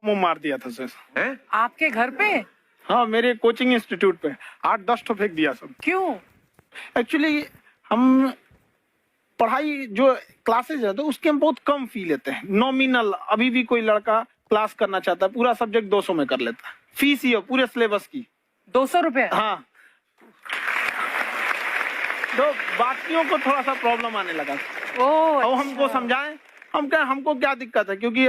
मुंह मार दिया था सर। हैं? आपके घर पे? हाँ, मेरे कोचिंग इंस्टीट्यूट पे 8-10 ठो फेंक दिया सब। क्यों? एक्चुअली हम पढ़ाई जो क्लासेज है तो उसके हम बहुत कम फी लेते हैं, नॉमिनल। अभी भी कोई लड़का क्लास करना चाहता है, पूरा सब्जेक्ट 200 में कर लेता है, फीस ही है पूरे सिलेबस की 200 रुपए? हाँ, तो बाकियों को थोड़ा सा प्रॉब्लम आने लगा। और हमको समझाएं, हम क्या, हमको क्या दिक्कत है, क्योंकि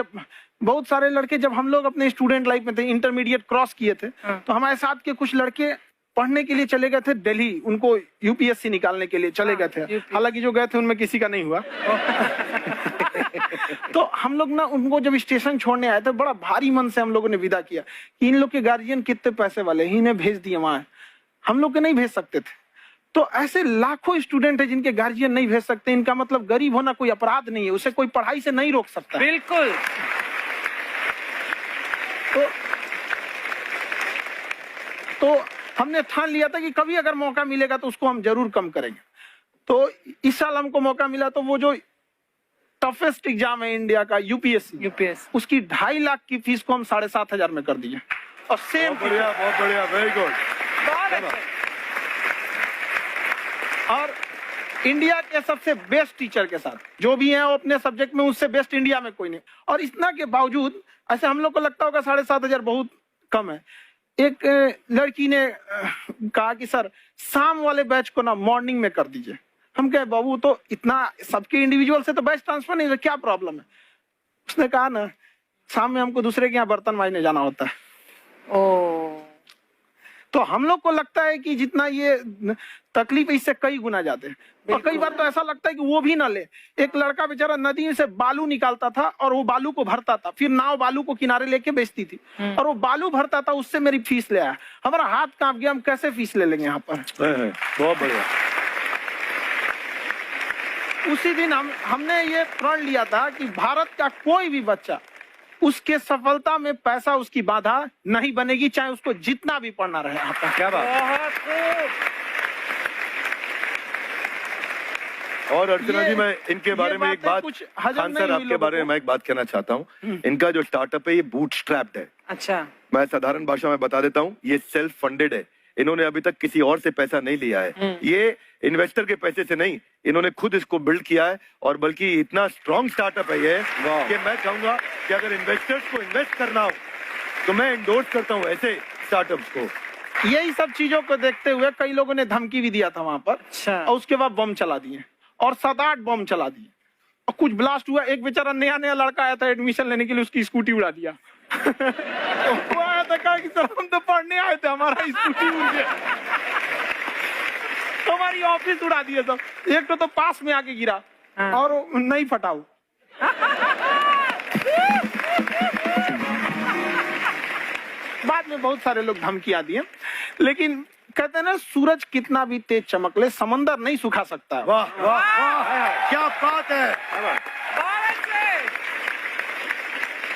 बहुत सारे लड़के जब हम लोग अपने स्टूडेंट लाइफ में थे, इंटरमीडिएट क्रॉस किए थे, तो हमारे साथ के कुछ लड़के पढ़ने के लिए चले गए थे दिल्ली, उनको यूपीएससी निकालने के लिए चले गए थे। हालांकि जो गए थे उनमें किसी का नहीं हुआ। तो हम लोग ना उनको जब स्टेशन छोड़ने आए थे, बड़ा भारी मन से हम लोगों ने विदा किया कि इन लोग के गार्जियन कितने पैसे वाले हैं, इन्हें भेज दिए वहां, हम लोग के नहीं भेज सकते थे। तो ऐसे लाखों स्टूडेंट है जिनके गार्जियन नहीं भेज सकते। इनका मतलब गरीब होना कोई अपराध नहीं है, उसे कोई पढ़ाई से नहीं रोक सकता। बिल्कुल। तो हमने ठान लिया था कि कभी अगर मौका मिलेगा तो उसको हम जरूर कम करेंगे। तो इस साल हमको मौका मिला, तो वो जो टफेस्ट एग्जाम है इंडिया का, यूपीएससी, उसकी 2.5 लाख की फीस को हम 7,500 में कर दिए। और सेम, बहुत बढ़िया, वेरी गुड। और इंडिया के सबसे बेस्ट टीचर के साथ, जो भी हैं वो अपने सब्जेक्ट में उससे बेस्ट इंडिया में कोई नहीं। और इतना के बावजूद, ऐसे हम लोग को लगता होगा 7,500 बहुत कम है, एक लड़की ने कहा कि सर शाम वाले बैच को ना मॉर्निंग में कर दीजिए। हम कहे बाबू तो इतना सबके इंडिविजुअल से तो बैच ट्रांसफर नहीं, तो क्या प्रॉब्लम है? उसने कहा ना शाम में हमको दूसरे के यहाँ बर्तन मांजने जाना होता है। तो हम लोग को लगता है कि जितना ये तकलीफ इससे कई गुना ज्यादा है। और कई बार तो ऐसा लगता है कि वो भी ना ले। एक लड़का बेचारा नदी से बालू निकालता था और वो बालू को भरता था, फिर नाव बालू को किनारे लेके बेचती थी, और वो बालू भरता था, उससे मेरी फीस ले आया। हमारा हाथ कांप गया, हम कैसे फीस ले लेंगे यहाँ पर। बहुत बढ़िया। उसी दिन हमने ये प्रण लिया था कि भारत का कोई भी बच्चा, उसके सफलता में पैसा उसकी बाधा नहीं बनेगी, चाहे उसको जितना भी पढ़ना रहे। आपका क्या बात। और अर्चना जी, मैं इनके बारे में एक बात, खान सर आपके बारे में मैं एक बात कहना चाहता हूँ। इनका जो स्टार्टअप है ये बूटस्ट्रैप्ड है। अच्छा। मैं साधारण भाषा में बता देता हूँ, ये सेल्फ फंडेड है। इन्होंने अभी तक किसी और से पैसा नहीं लिया है, ये इन्वेस्टर के पैसे से नहीं, इन्होंने खुद इसको बिल्ड किया है। और बल्कि इतना स्ट्रॉन्ग स्टार्टअप है ये कि मैं चाहूंगा कि अगर इन्वेस्टर्स को इन्वेस्ट करना हो तो मैं इंडोर्स करता हूँ ऐसे स्टार्टअप्स को। यही सब चीजों को देखते हुए कई लोगों ने धमकी भी दिया था वहां पर। अच्छा। और उसके बाद बम चला दिए, और 7-8 बम चला दिए, और कुछ ब्लास्ट हुआ। एक बेचारा नया लड़का आया था एडमिशन लेने के लिए, उसकी स्कूटी उड़ा दिया। तो वो आया था, कहा कि सर हम तो पढ़ने आए थे, हमारा स्कूटी उड़ गया, हमारी ऑफिस उड़ा दिए सब। एक तो पास में आके गिरा और नहीं फटा वो। बाद में बहुत सारे लोग धमकियां दिए, लेकिन कहते हैं ना, सूरज कितना भी तेज चमक ले, समंदर नहीं सुखा सकता। वाह वाह वाह, क्या बात है।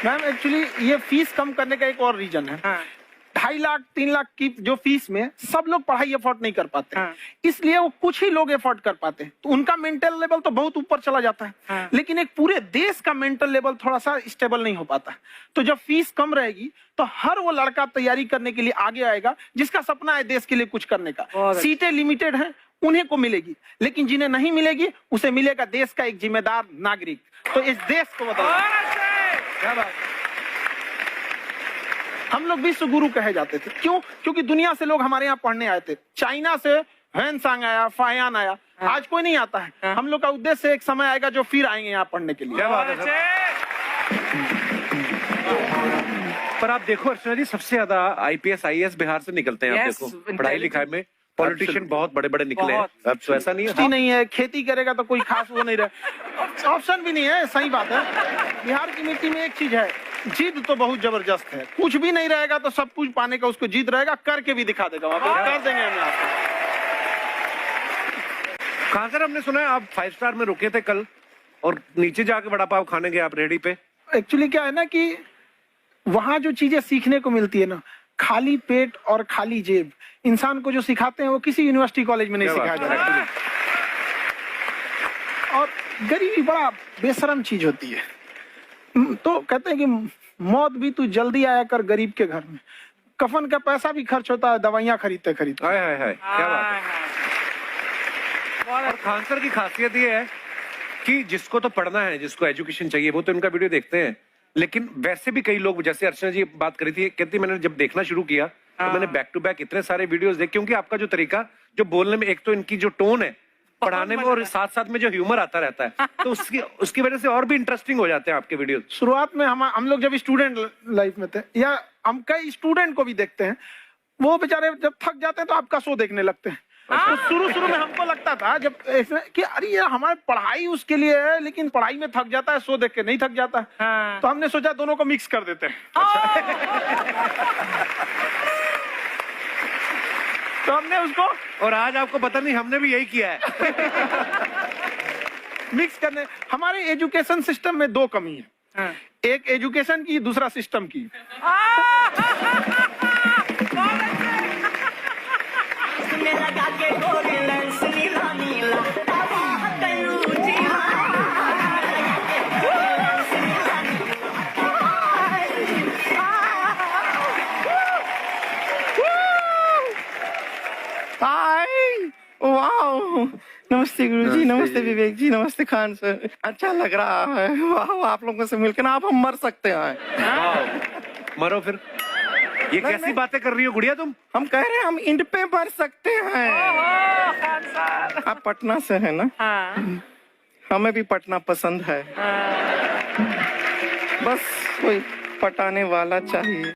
मैम एक्चुअली ये फीस कम करने का एक और रीजन है। 2.5 लाख 3 लाख की जो फीस में सब लोग पढ़ाई अफोर्ड नहीं कर पाते, इसलिए वो कुछ ही लोग अफोर्ड कर पाते हैं। तो उनका मेंटल लेवल तो बहुत ऊपर चला जाता है, लेकिन एक पूरे देश का मेंटल लेवल थोड़ा सा स्टेबल नहीं हो पाता। तो जब फीस कम रहेगी तो हर वो लड़का तैयारी करने के लिए आगे आएगा जिसका सपना है देश के लिए कुछ करने का। सीटें लिमिटेड हैं, उन्हें को मिलेगी, लेकिन जिन्हें नहीं मिलेगी उसे मिलेगा देश का एक जिम्मेदार नागरिक। तो इस देश को बदलना। हम लोग विश्व गुरु कहे जाते थे, क्यों? क्योंकि दुनिया से लोग हमारे यहाँ पढ़ने आए थे। चाइना से ह्वेनसांग आया, फायान आया, आज कोई नहीं आता है। हम लोग का उद्देश्य एक समय आएगा जो फिर आएंगे यहाँ पढ़ने के लिए। क्या बात है। पर आप देखो अर्चना जी, सबसे ज्यादा IPS IAS बिहार से निकलते हैं। आप देखो पढ़ाई लिखाई में पॉलिटिशियन बहुत बड़े बड़े निकले हैं। अब तो ऐसा नहीं है, खेती करेगा तो कोई खास वो नहीं रहे, ऑप्शन भी नहीं है। सही बात है। बिहार की मिट्टी में एक चीज है, जिद तो बहुत जबरदस्त है। कुछ भी नहीं रहेगा तो सब कुछ पाने का उसको जिद रहेगा, करके भी दिखा देगा, कर देंगे हम आपको। कहाँ सर, हमने सुना है आप 5 स्टार में रुके थे कल, और नीचे जाके वड़ा पाव खाने गए आप रेडी पे। एक्चुअली क्या है ना कि वहां जो चीजें सीखने को मिलती है ना, खाली पेट और खाली जेब इंसान को जो सिखाते हैं वो किसी यूनिवर्सिटी कॉलेज में नहीं सिखाया जाता। और गरीबी बड़ा बेशरम चीज होती है। तो कहते हैं कि मौत भी तू जल्दी आया कर गरीब के घर में। कफन का पैसा भी खर्च होता है दवाइयां खरीदते खरीदते। हाय हाय हाय, क्या बात है। और खान सर की खासियत ये है कि जिसको तो पढ़ना है, जिसको एजुकेशन चाहिए, वो तो इनका वीडियो देखते हैं, लेकिन वैसे भी कई लोग, जैसे अर्चना जी बात करी थी, कहती मैंने जब देखना शुरू किया तो मैंने बैक टू बैक इतने सारे वीडियोस देखे, क्योंकि आपका जो तरीका जो बोलने में, एक तो इनकी जो टोन है पढ़ाने में, और साथ साथ में जो ह्यूमर आता रहता है, तो उसकी वजह से और भी इंटरेस्टिंग हो जाते हैं आपके वीडियो। शुरुआत में हम लोग जब स्टूडेंट लाइफ में थे, या हम कई स्टूडेंट को भी देखते हैं, वो बेचारे जब थक जाते हैं तो आपका शो देखने लगते हैं। तो शुरू में हमको लगता था जब कि अरे ये हमारी पढ़ाई उसके लिए है, लेकिन पढ़ाई में थक जाता है, शो देख के नहीं थक जाता है। तो हमने सोचा दोनों को मिक्स कर देते हैं। तो हमने उसको, और आज आपको पता नहीं हमने भी यही किया है। मिक्स करने। हमारे एजुकेशन सिस्टम में दो कमी है, एक एजुकेशन की, दूसरा सिस्टम की। हाय, वाह, नमस्ते गुरुजी, नमस्ते विवेक जी, नमस्ते खान सर। अच्छा लग रहा है, वाह, आप लोगों से मिलकर ना आप हम मर सकते हैं। मरो फिर। ये कैसी बातें कर रही हो गुड़िया तुम? हम कह रहे हैं हम इंड पे मर सकते हैं। आप पटना से है ना? हमें भी पटना पसंद है, बस कोई पटाने वाला चाहिए।